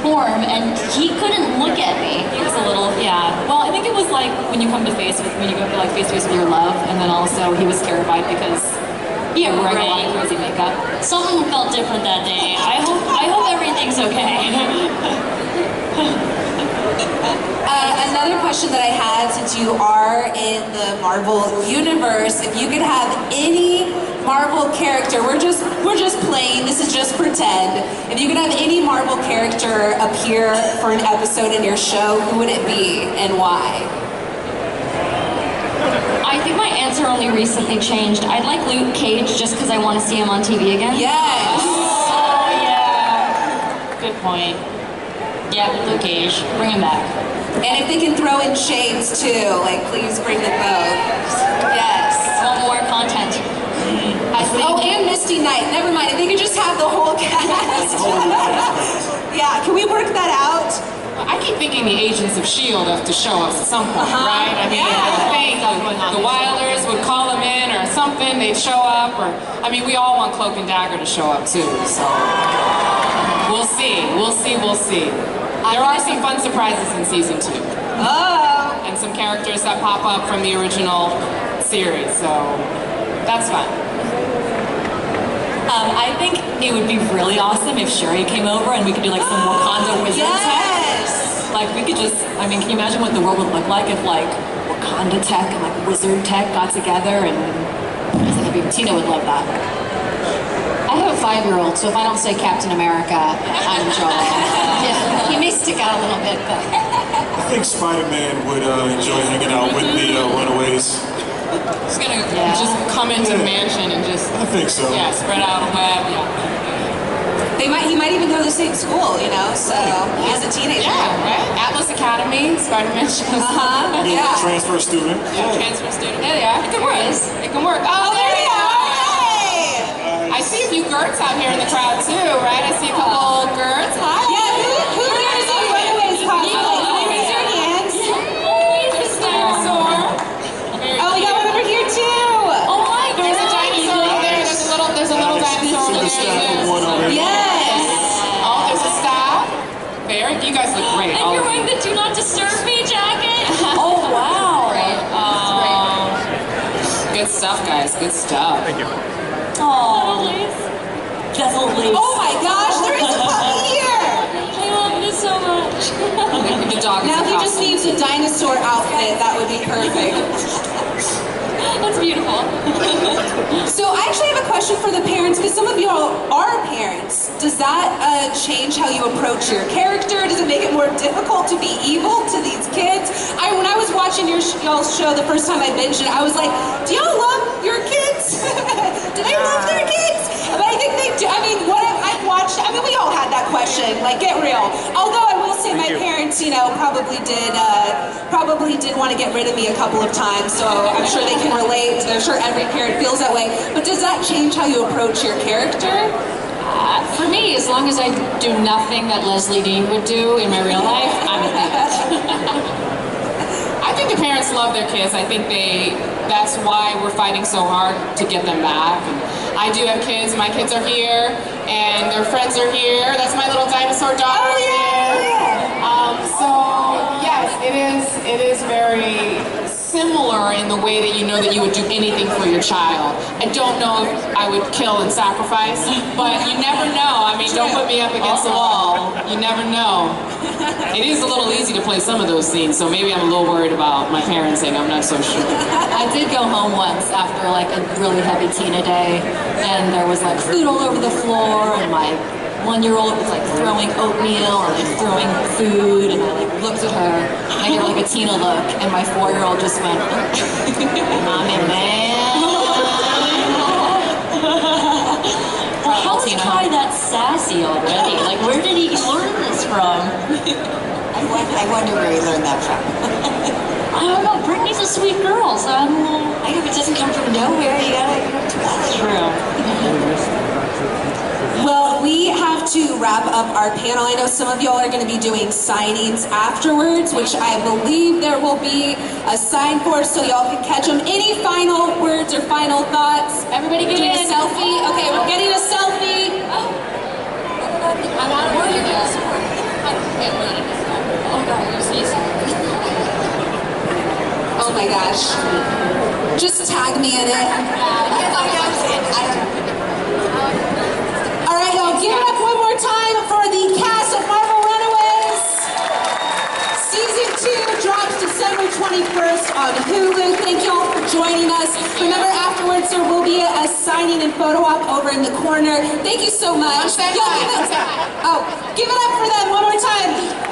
perform, and he couldn't look at me. He was a little, yeah. Well, I think it was like when you come to face with, when you go to like face to face with your love, and then also he was terrified because you were wearing a lot of crazy makeup. Something felt different that day. I hope everything's okay. Another question that I had, since you are in the Marvel universe, if you could have any Marvel character, we're just playing, this is just pretend. If you could have any Marvel character appear for an episode in your show, who would it be and why? I think my answer only recently changed. I'd like Luke Cage just because I want to see him on TV again. Yes! Oh, yeah. Good point. Yeah, Luke Cage. Bring him back. And if they can throw in shades too, like please bring them both. Yes. Want more content. I think. Oh, and Misty Knight. Never mind. If they could just have the whole cast. Yeah, can we work that out? I keep thinking the Agents of S.H.I.E.L.D. have to show up at some point, right? I mean, I think the Wilders would call them in or something, they'd show up, or, I mean, we all want Cloak and Dagger to show up too, so we'll see, we'll see, we'll see. There are some fun surprises in season 2. Oh! And some characters that pop up from the original series, so that's fun. I think it would be really awesome if Shuri came over and we could do like some Wakanda wizard tech. Like we could just, I mean, can you imagine what the world would look like if like Wakanda tech and like wizard tech got together, and I think Tina would love that. I have a 5-year-old, so if I don't say Captain America, I'm in trouble. Yeah, he may stick out a little bit, but... I think Spider-Man would enjoy hanging out with the Runaways. He's gonna just come into the mansion and just... I think so. Yeah, spread out a web, He might even go to the same school, you know, so he's a teenager. Yeah, right? Atlas Academy, Spider-Man shows. Yeah. Transfer student. Yeah, transfer student. There they are. It can work. It can work. Oh, there you are! I see a few Gerts out here in the crowd too, right? I see a couple old Gerts. Hi! Yeah, who wears a Runaways costume? Raise your hands. There's a dinosaur. Oh, we got one over here too! Oh my God! There's a dinosaur over there. There's a little dinosaur over there. Yes! Oh, there's a staff. Very, you guys look great. And you're wearing the Do Not Disturb Me jacket. Oh, wow! Good stuff, guys. Good stuff. Thank you. Oh, that's a lace. Oh my gosh, there is a puppy here! I love this so much. The dog is Now a he just costume. needs a dinosaur outfit, that would be perfect. That's beautiful. So I actually have a question for the parents, because some of you all are parents. Does that change how you approach your character? Does it make it more difficult to be evil to these kids? When I was watching y'all's show the first time I binged it, I was like, do y'all love your kids? Do they love their kids? But I think they do. I mean, what I've watched, I mean, we all had that question, like, get real. Although I will say my parents, you know, probably did want to get rid of me a couple of times, so I'm sure they can relate. I'm sure every parent feels that way. But does that change how you approach your character? For me, as long as I do nothing that Leslie Dean would do in my real life, I'm a I think the parents love their kids. I think that's why we're fighting so hard to get them back. And I do have kids. My kids are here, and their friends are here. That's my little dinosaur daughter. Oh, yeah! So yes, it is very similar in the way that you know that you would do anything for your child. I don't know if I would kill and sacrifice, but you never know. I mean, don't put me up against the wall. You never know. It is a little easy to play some of those scenes, so maybe I'm a little worried about my parenting. I'm not so sure. I did go home once after like a really heavy Tina day, and there was like food all over the floor, and my 1-year-old was like throwing oatmeal and like throwing food, and I like looked at her, and I gave her like a Tina look, and my 4-year-old just went, Mommy, man. How is Kai that sassy already? Like, where did he learn this from? I wonder where he learned that from. I don't know. Brittany's a sweet girl, so I don't know. I know, if it doesn't come from nowhere, you gotta True. Well, we have to wrap up our panel. I know some of y'all are going to be doing signings afterwards, which I believe there will be a sign for, so y'all can catch them. Any final words or final thoughts? Everybody get in. A selfie? Okay, we're getting a selfie. I want to gosh. Just tag me in it. All right, y'all, give it up one more time for the cast of Marvel Runaways. Season 2 drops December 21st on Hulu. Thank y'all for joining us. Remember, afterwards there will be a signing and photo op over in the corner. Thank you so much. Give Give it up for them one more time.